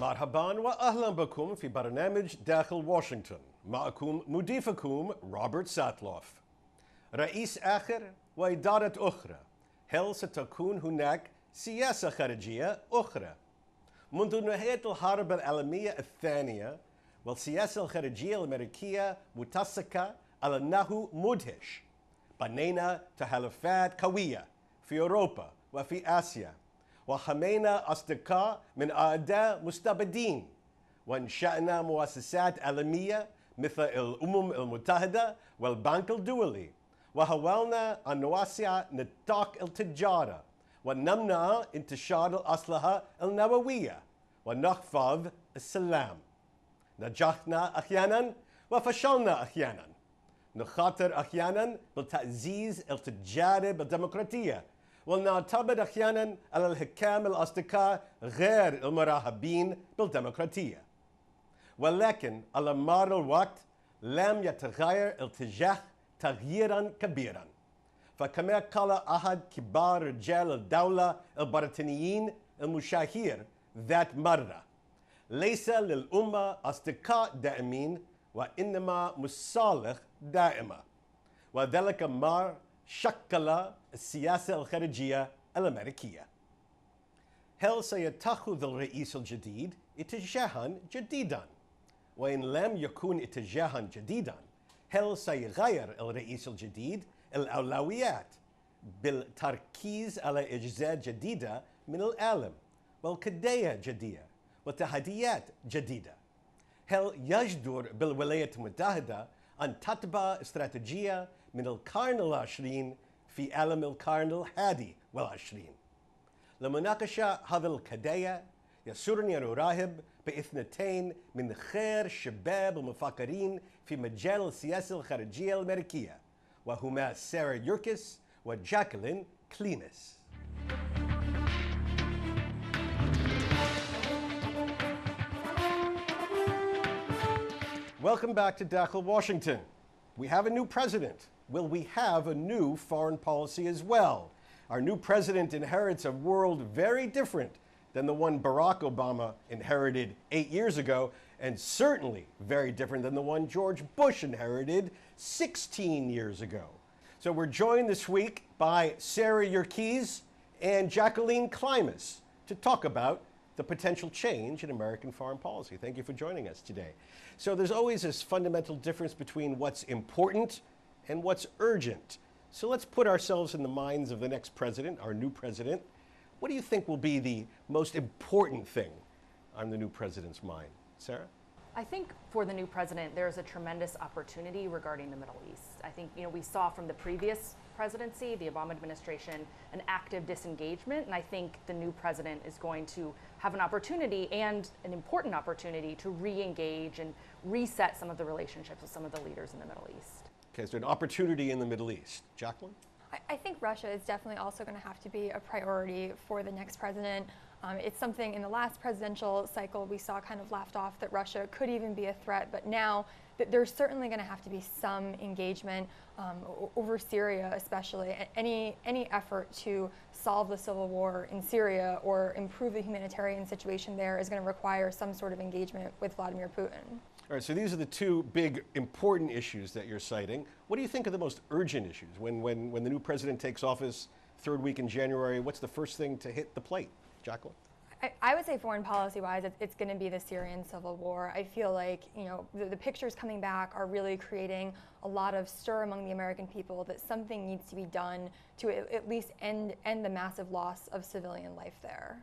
مرحبا وأهلا بكم في برنامج داخل واشنطن. معكم مضيفكم روبرت ساتلوف. رئيس آخر وإدارة أخرى. هل ستكون هناك سياسة خارجية أخرى؟ منذ نهاية الحرب العالمية الثانية والسياسة الخارجية الأمريكية متسكة على أنه مدهش. بنينا تحالفات قوية في أوروبا وفي آسيا، وحمينا أصدقاء من أعداء مستبدين، وانشأنا مؤسسات عالمية مثل الأمم المتحدة والبنك الدولي، وحاولنا أن نوسع نطاق التجارة ونمنع انتشار الأسلحة النووية ونحفظ السلام. نجحنا أحيانا وفشلنا أحيانا. نخاطر أحيانا بالتعزيز التجارب الديمقراطية، ونعتمد أحيانا على الحكام الأصدقاء غير المرحبين بالديمقراطية. ولكن على مر الوقت لم يتغير الاتجاه تغييرا كبيرا. فكما قال أحد كبار رجال الدولة البريطانيين المشاهير ذات مرة: ليس للأمة أصدقاء دائمين وإنما مصالح دائمة. وذلك ما شكل السياسة الخارجية الأمريكية. هل سيتخذ الرئيس الجديد اتجاها جديدا؟ وإن لم يكن اتجاها جديدا، هل سيغير الرئيس الجديد الأولويات بالتركيز على أجزاء جديدة من العالم والقضايا جديدة وتحديات جديدة؟ هل يجدر بالولايات المتحدة أن تتبع استراتيجية من القرن العشرين في عالم القرن الحادي والعشرين؟ لمناقشة هذه القضايا يسرني أن أرحب باثنتين من خير الشباب المفكرين في مجال السياسة الخارجية الأمريكية، وهما سارة يوركس وجاكلين كلينس. Welcome back to Dakhel, Washington. We have a new president. Will we have a new foreign policy as well? Our new president inherits a world very different than the one Barack Obama inherited 8 years ago, and certainly very different than the one George Bush inherited 16 years ago. So we're joined this week by Sarah Yerkes and Jacqueline Klimas to talk about the potential change in American foreign policy. Thank you for joining us today. So there's always this fundamental difference between what's important and what's urgent. So let's put ourselves in the minds of the next president, our new president. What do you think will be the most important thing on the new president's mind? Sarah? I think for the new president, there's a tremendous opportunity regarding the Middle East. I think, we saw from the previous presidency, the Obama administration, an active disengagement, and I think the new president is going to have an opportunity, and an important opportunity, to re-engage and reset some of the relationships with some of the leaders in the Middle East. Okay, so an opportunity in the Middle East. Jacqueline? I think Russia is definitely also going to have to be a priority for the next president. It's something in the last presidential cycle we saw kind of laughed off, that Russia could even be a threat, but now there's certainly going to have to be some engagement over Syria, especially. Any effort to solve the civil war in Syria or improve the humanitarian situation there is going to require some sort of engagement with Vladimir Putin. All right, so these are the two big important issues that you're citing. What do you think are the most urgent issues? When the new president takes office, third week in January, what's the first thing to hit the plate? Jacqueline? I would say foreign policy-wise, it's going to be the Syrian civil war. I feel like, the pictures coming back are really creating a lot of stir among the American people that something needs to be done to at least end the massive loss of civilian life there.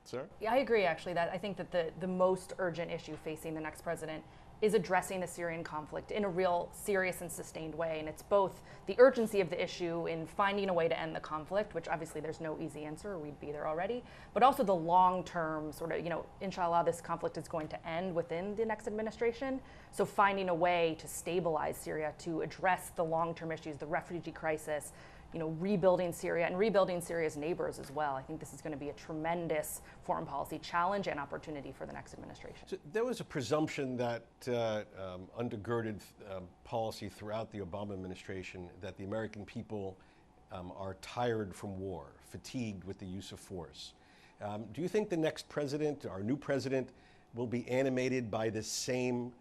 Sir? Yeah, I agree, actually, that I think that the most urgent issue facing the next president is addressing the Syrian conflict in a real serious and sustained way. And it's both the urgency of the issue in finding a way to end the conflict, which obviously there's no easy answer, we'd be there already, but also the long-term sort of, inshallah, this conflict is going to end within the next administration. So finding a way to stabilize Syria, to address the long-term issues, the refugee crisis, rebuilding Syria and rebuilding Syria's neighbors as well. I think this is going to be a tremendous foreign policy challenge and opportunity for the next administration. So there was a presumption that undergirded policy throughout the Obama administration that the American people are tired from war, fatigued with the use of force. Do you think the next president, our new president, will be animated by this same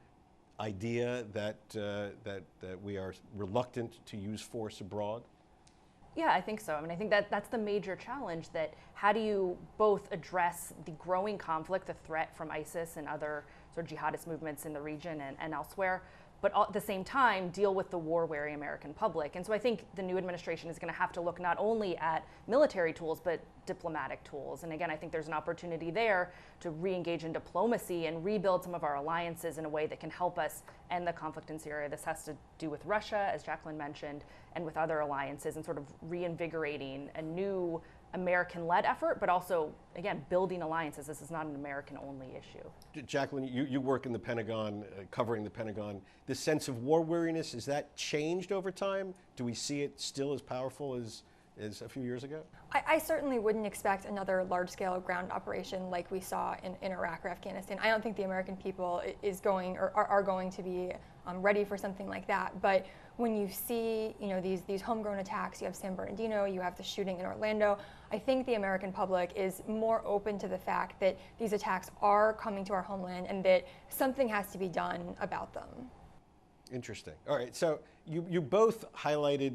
idea that we are reluctant to use force abroad? Yeah, I think so. I mean, I think that that's the major challenge, that how do you both address the growing conflict, the threat from ISIS and other sort of jihadist movements in the region and elsewhere, but at the same time deal with the war-weary American public. And so I think the new administration is going to have to look not only at military tools, but diplomatic tools. And again, I think there's an opportunity there to re-engage in diplomacy and rebuild some of our alliances in a way that can help us end the conflict in Syria. This has to do with Russia, as Jacqueline mentioned, and with other alliances, and sort of reinvigorating a new American-led effort, but also, again, building alliances. This is not an American-only issue. Jacqueline, you work in the Pentagon, covering the Pentagon. This sense of war weariness, is that changed over time? Do we see it still as powerful as a few years ago? I certainly wouldn't expect another large-scale ground operation like we saw in Iraq or Afghanistan. I don't think the American people is going or are going to be ready for something like that. But when you see, these homegrown attacks, you have San Bernardino, you have the shooting in Orlando, I think the American public is more open to the fact that these attacks are coming to our homeland and that something has to be done about them. Interesting. All right, so you both highlighted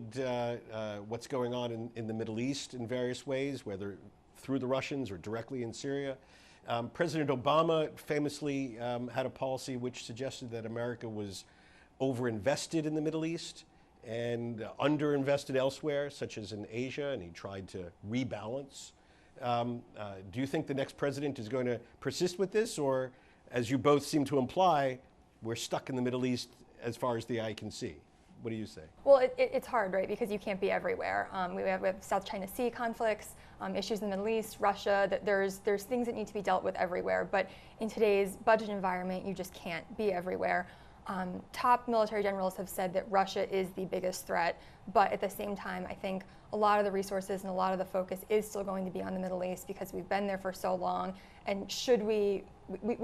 what's going on in the Middle East in various ways, whether through the Russians or directly in Syria. President Obama famously had a policy which suggested that America was overinvested in the Middle East and underinvested elsewhere, such as in Asia, and he tried to rebalance. Do you think the next president is going to persist with this, or, as you both seem to imply, we're stuck in the Middle East as far as the eye can see? What do you say? Well, it's hard, right? Because you can't be everywhere. We have South China Sea conflicts, issues in the Middle East, Russia. There's things that need to be dealt with everywhere. But in today's budget environment, you just can't be everywhere. Top military generals have said that Russia is the biggest threat, but at the same time, I think a lot of the resources and a lot of the focus is still going to be on the Middle East because we've been there for so long. And should we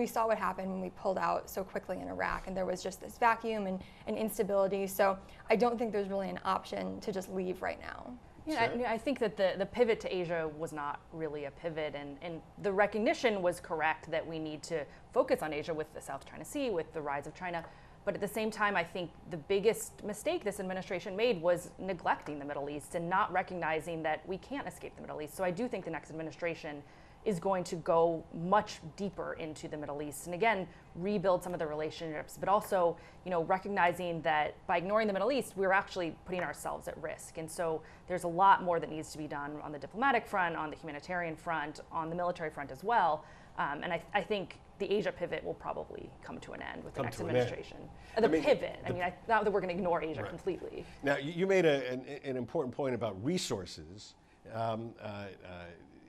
saw what happened when we pulled out so quickly in Iraq, and there was just this vacuum and instability. So I don't think there's really an option to just leave right now. Yeah, I think that the pivot to Asia was not really a pivot, and the recognition was correct that we need to focus on Asia with the South China Sea, with the rise of China. But at the same time, I think the biggest mistake this administration made was neglecting the Middle East and not recognizing that we can't escape the Middle East. So I do think the next administration is going to go much deeper into the Middle East and, again, rebuild some of the relationships, but also, recognizing that by ignoring the Middle East, we're actually putting ourselves at risk. And so there's a lot more that needs to be done on the diplomatic front, on the humanitarian front, on the military front as well. And I think the Asia pivot will probably come to an end with the next administration. Pivot. Not that we're going to ignore Asia completely. Now, you made an important point about resources.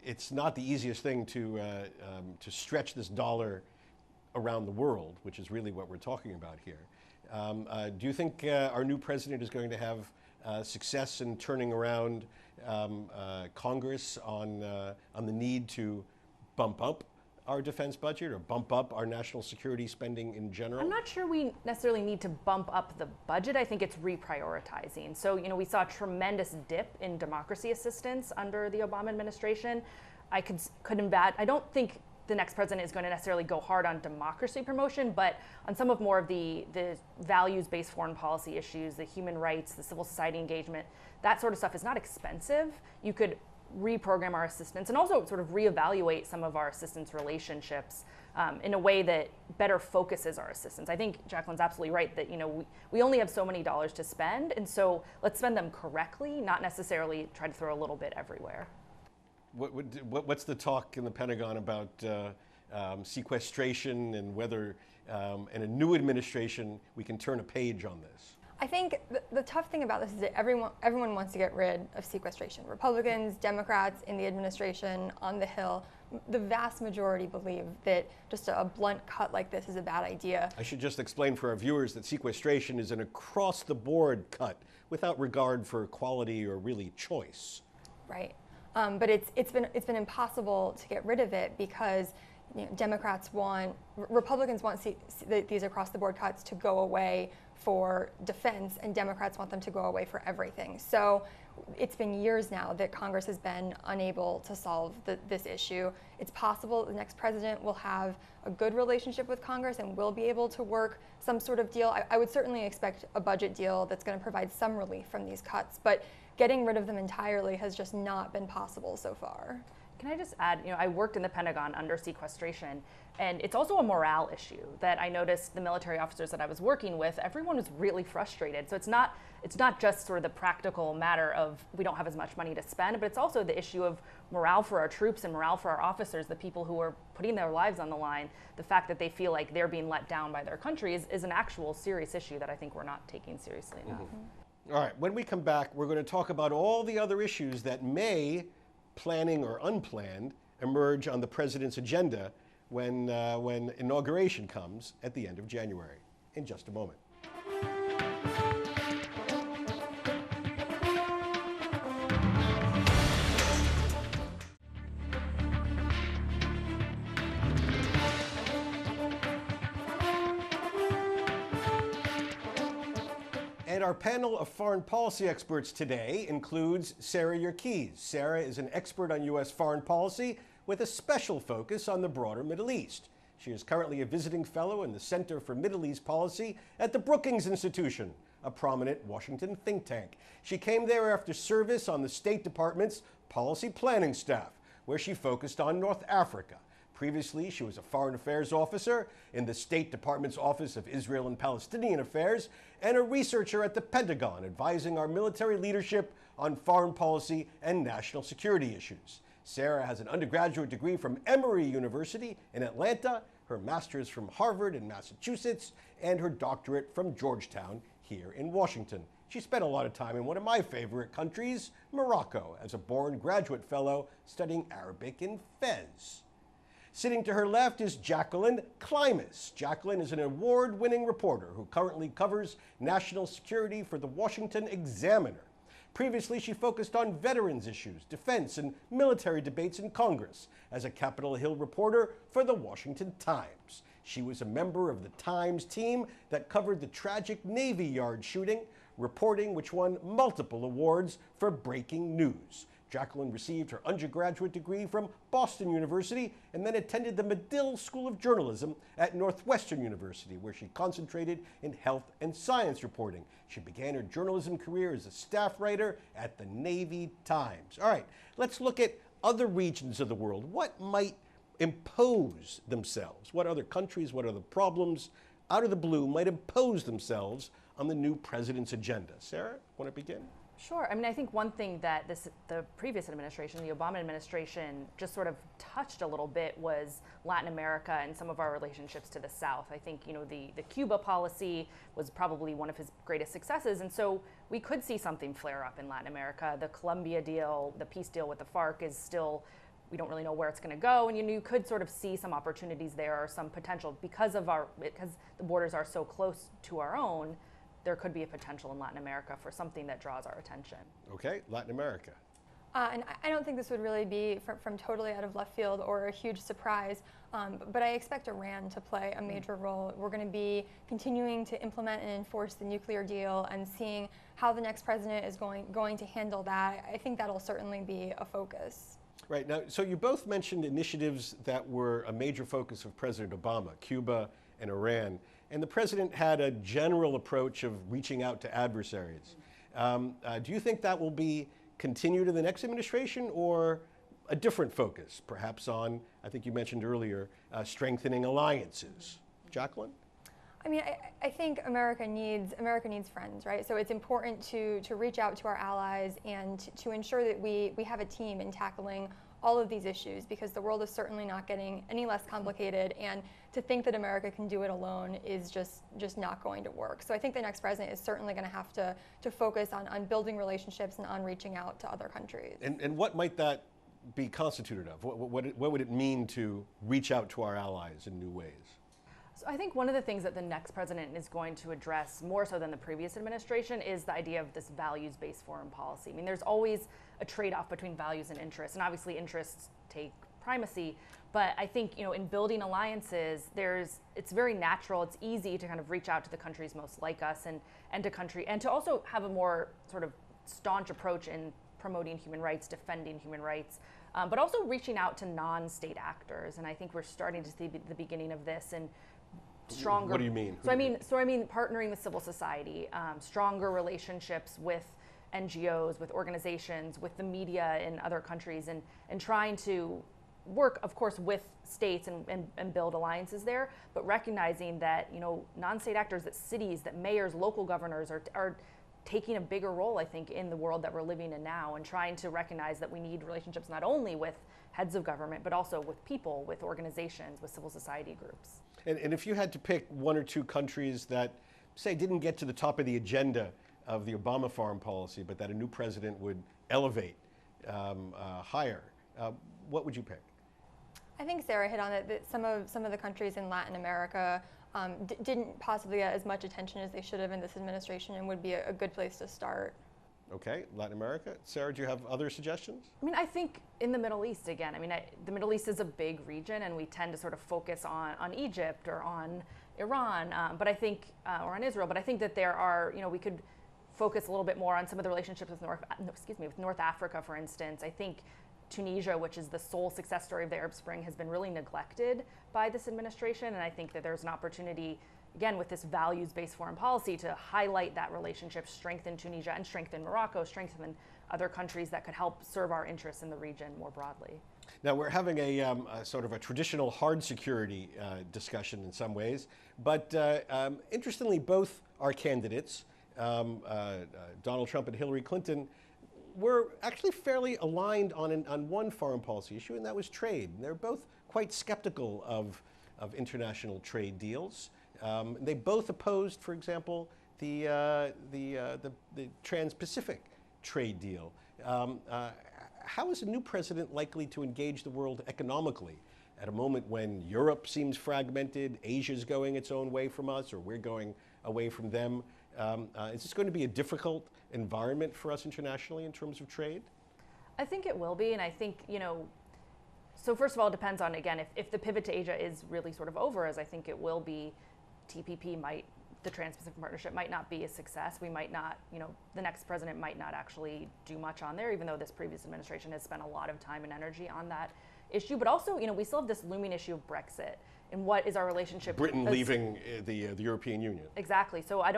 It's not the easiest thing to stretch this dollar around the world, which is really what we're talking about here. Do you think our new president is going to have success in turning around Congress on the need to bump up our defense budget or bump up our national security spending in general? I'm not sure we necessarily need to bump up the budget. I think it's reprioritizing. So, we saw a tremendous dip in democracy assistance under the Obama administration. I don't think the next president is going to necessarily go hard on democracy promotion, but on some of more of the values-based foreign policy issues, the human rights, the civil society engagement, that sort of stuff is not expensive. You could reprogram our assistance and also sort of reevaluate some of our assistance relationships in a way that better focuses our assistance. I think Jacqueline's absolutely right that we only have so many dollars to spend, and so let's spend them correctly, not necessarily try to throw a little bit everywhere. What's the talk in the Pentagon about sequestration and whether in a new administration we can turn a page on this? I think the tough thing about this is that everyone wants to get rid of sequestration. Republicans, Democrats in the administration, on the Hill, the vast majority believe that just a blunt cut like this is a bad idea. I should just explain for our viewers that sequestration is an across-the-board cut without regard for quality or really choice. Right, but it's been impossible to get rid of it because Republicans want these across-the-board cuts to go away for defense, and Democrats want them to go away for everything. So it's been years now that Congress has been unable to solve this issue. It's possible the next president will have a good relationship with Congress and will be able to work some sort of deal. I would certainly expect a budget deal that's going to provide some relief from these cuts, but getting rid of them entirely has just not been possible so far. Can I just add, I worked in the Pentagon under sequestration, and it's also a morale issue that I noticed the military officers that I was working with, everyone was really frustrated. So it's not just sort of the practical matter of we don't have as much money to spend, but it's also the issue of morale for our troops and morale for our officers, the people who are putting their lives on the line. The fact that they feel like they're being let down by their country is an actual serious issue that I think we're not taking seriously enough. All right, when we come back, we're going to talk about all the other issues that may, planning or unplanned, emerge on the president's agenda when inauguration comes at the end of January. In just a moment. And our panel of foreign policy experts today includes Sarah Yerkes. Sarah is an expert on U.S. foreign policy with a special focus on the broader Middle East. She is currently a visiting fellow in the Center for Middle East Policy at the Brookings Institution, a prominent Washington think tank. She came there after service on the State Department's policy planning staff, where she focused on North Africa. Previously, she was a foreign affairs officer in the State Department's Office of Israel and Palestinian Affairs and a researcher at the Pentagon, advising our military leadership on foreign policy and national security issues. Sarah has an undergraduate degree from Emory University in Atlanta, her master's from Harvard in Massachusetts, and her doctorate from Georgetown here in Washington. She spent a lot of time in one of my favorite countries, Morocco, as a born graduate fellow studying Arabic in Fez. Sitting to her left is Jacqueline Klimas. Jacqueline is an award-winning reporter who currently covers national security for the Washington Examiner. Previously, she focused on veterans issues, defense, and military debates in Congress as a Capitol Hill reporter for the Washington Times. She was a member of the Times team that covered the tragic Navy Yard shooting, reporting which won multiple awards for breaking news. Jacqueline received her undergraduate degree from Boston University and then attended the Medill School of Journalism at Northwestern University, where she concentrated in health and science reporting. She began her journalism career as a staff writer at the Navy Times. All right, let's look at other regions of the world. What might impose themselves? What other countries, what other problems out of the blue might impose themselves on the new president's agenda? Sarah, want to begin? Sure. I mean, I think one thing that the previous administration, the Obama administration, just sort of touched a little bit was Latin America and some of our relationships to the South. I think, the Cuba policy was probably one of his greatest successes. And so we could see something flare up in Latin America. The Colombia deal, the peace deal with the FARC is still, we don't really know where it's going to go. And you could sort of see some opportunities there or some potential because the borders are so close to our own. There could be a potential in Latin America for something that draws our attention. Okay, Latin America. And I don't think this would really be from totally out of left field or a huge surprise, but I expect Iran to play a major role. We're going to be continuing to implement and enforce the nuclear deal and seeing how the next president is going to handle that. I think that'll certainly be a focus. Right. Now, so you both mentioned initiatives that were a major focus of President Obama, Cuba and Iran. And the president had a general approach of reaching out to adversaries. Do you think that will be continued in the next administration or a different focus, perhaps on, I think you mentioned earlier, strengthening alliances? Jacqueline? I mean, I think America needs friends, right? So it's important to reach out to our allies and to ensure that we have a team in tackling all of these issues, because the world is certainly not getting any less complicated, and to think that America can do it alone is just not going to work. So I think the next president is certainly going to have to focus on building relationships and on reaching out to other countries. And what might that be constituted of? What would it mean to reach out to our allies in new ways? So I think one of the things that the next president is going to address more so than the previous administration is the idea of this values-based foreign policy. I mean, there's always a trade-off between values and interests, and obviously interests take primacy. But I think, in building alliances, it's very natural, it's easy to kind of reach out to the countries most like us and to also have a more sort of staunch approach in promoting human rights, defending human rights, but also reaching out to non-state actors. And I think we're starting to see the beginning of this and stronger. What do you mean? So I mean partnering with civil society, stronger relationships with NGOs, with organizations, with the media in other countries, and trying to work, of course, with states and build alliances there, but recognizing that, non-state actors, that cities, that mayors, local governors are taking a bigger role, I think, in the world that we're living in now, and trying to recognize that we need relationships not only with heads of government, but also with people, with organizations, with civil society groups. And if you had to pick one or two countries that, say, didn't get to the top of the agenda of the Obama foreign policy, but that a new president would elevate higher, what would you pick? I think Sarah hit on it, that some of the countries in Latin America didn't possibly get as much attention as they should have in this administration, and would be a good place to start. Okay, Latin America. Sarah, do you have other suggestions? I think in the Middle East, again, the Middle East is a big region, and we tend to sort of focus on Egypt or on Iran, but I think, or on Israel, but I think that there are, we could focus a little bit more on some of the relationships with North Africa, for instance. I think Tunisia, which is the sole success story of the Arab Spring, has been really neglected by this administration, and I think that there's an opportunity, again, with this values-based foreign policy, to highlight that relationship, strengthen Tunisia and strengthen Morocco, strengthen other countries that could help serve our interests in the region more broadly. Now, we're having a sort of a traditional hard security discussion in some ways, but interestingly, both our candidates, Donald Trump and Hillary Clinton, were actually fairly aligned on one foreign policy issue, and that was trade. And they're both quite skeptical of international trade deals. They both opposed, for example, the Trans-Pacific trade deal. How is a new president likely to engage the world economically at a moment when Europe seems fragmented, Asia's going its own way from us, or we're going away from them? Is this going to be a difficult environment for us internationally in terms of trade? I think it will be, and I think, so first of all, it depends on, again, if the pivot to Asia is really sort of over, as I think it will be, the Trans-Pacific Partnership might not be a success. We might not, the next president might not actually do much on there, even though this previous administration has spent a lot of time and energy on that issue. But also, we still have this looming issue of Brexit, and what is our relationship? Britain leaving the European Union. Exactly. So I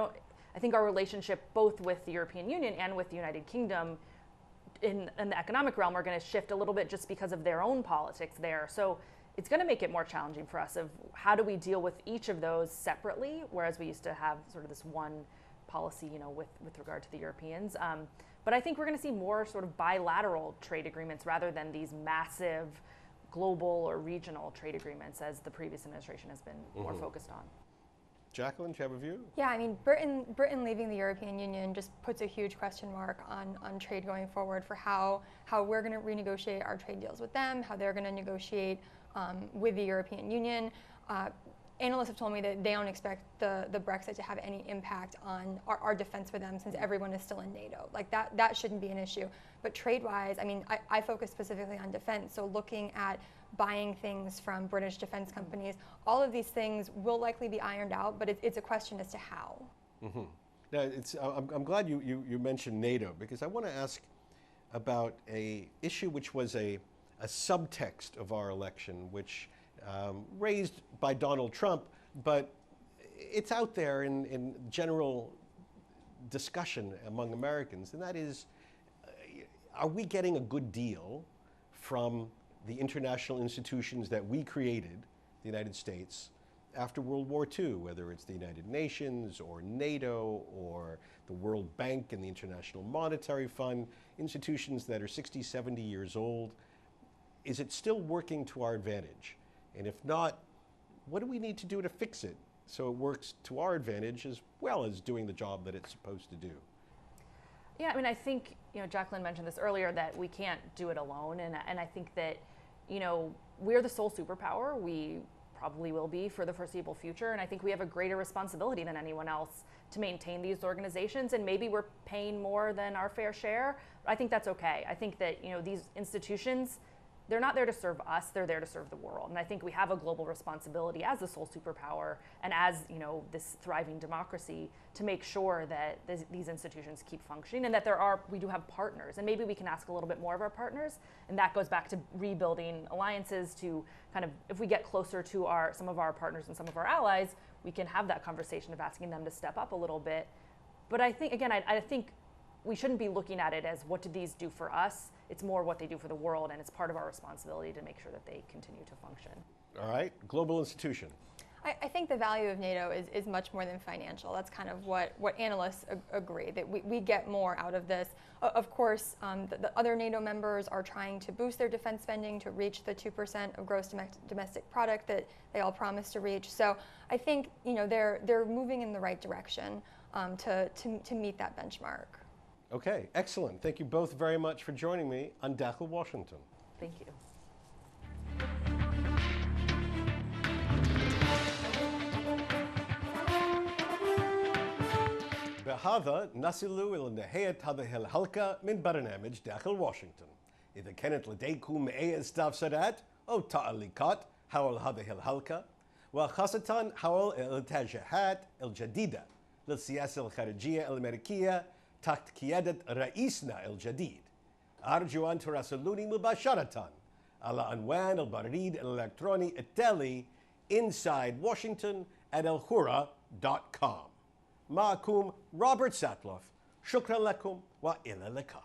think our relationship both with the European Union and with the United Kingdom in the economic realm are going to shift a little bit just because of their own politics there. So it's going to make it more challenging for us of how do we deal with each of those separately, whereas we used to have sort of this one policy, with regard to the Europeans. But I think we're going to see more sort of bilateral trade agreements rather than these massive global or regional trade agreements as the previous administration has been more focused on. Jacqueline, do you have a view? Yeah, Britain leaving the European Union just puts a huge question mark on trade going forward, for how we're going to renegotiate our trade deals with them, how they're going to negotiate with the European Union. Analysts have told me that they don't expect the Brexit to have any impact on our defense for them, since everyone is still in NATO. Like that shouldn't be an issue. But trade-wise, I focus specifically on defense, so looking at buying things from British defense companies, all of these things will likely be ironed out, but it's a question as to how. Mm-hmm. Now, I'm glad you mentioned NATO, because I want to ask about a issue which was a subtext of our election, which raised by Donald Trump, but it's out there in general discussion among Americans, and that is, are we getting a good deal from the international institutions that we created, the United States, after World War II, whether it's the United Nations or NATO or the World Bank and the International Monetary Fund, institutions that are 60, 70 years old? Is it still working to our advantage? And if not, what do we need to do to fix it so it works to our advantage as well as doing the job that it's supposed to do? Yeah, I think, Jacqueline mentioned this earlier, that we can't do it alone. And I think that, we're the sole superpower. We probably will be for the foreseeable future. And I think we have a greater responsibility than anyone else to maintain these organizations. And maybe we're paying more than our fair share. But I think that's okay. I think that, these institutions they're not there to serve us, they're there to serve the world. And I think we have a global responsibility as a sole superpower and as, you know, this thriving democracy to make sure that these institutions keep functioning and that we do have partners. And maybe we can ask a little bit more of our partners. And that goes back to rebuilding alliances to kind of, if we get closer to some of our partners and some of our allies, we can have that conversation of asking them to step up a little bit. But I think, again, I think we shouldn't be looking at it as what did these do for us? It's more what they do for the world, and it's part of our responsibility to make sure that they continue to function. All right, global institution. I think the value of NATO is much more than financial. That's kind of what analysts agree, that we get more out of this. Of course, the other NATO members are trying to boost their defense spending to reach the 2% of gross domestic product that they all promised to reach. So I think, you know, they're moving in the right direction to meet that benchmark. Okay, excellent. Thank you both very much for joining me on Dakhel, Washington. Thank you. بهذا نصل إلى نهاية هذه الحلقة من برنامج داخل واشنطن. إذا كانت لديكم أي استفسارات أو تعليقات حول هذه الحلقة وخاصة حول الاتجاهات الجديدة للسياسة الخارجية الأمريكية تحت قيادة رئيسنا الجديد، أرجو أن تراسلوني مباشرة على عنوان البريد الإلكتروني التالي insidewashington@alhurra.com. معكم روبرت ساتلوف، شكرا لكم وإلى اللقاء.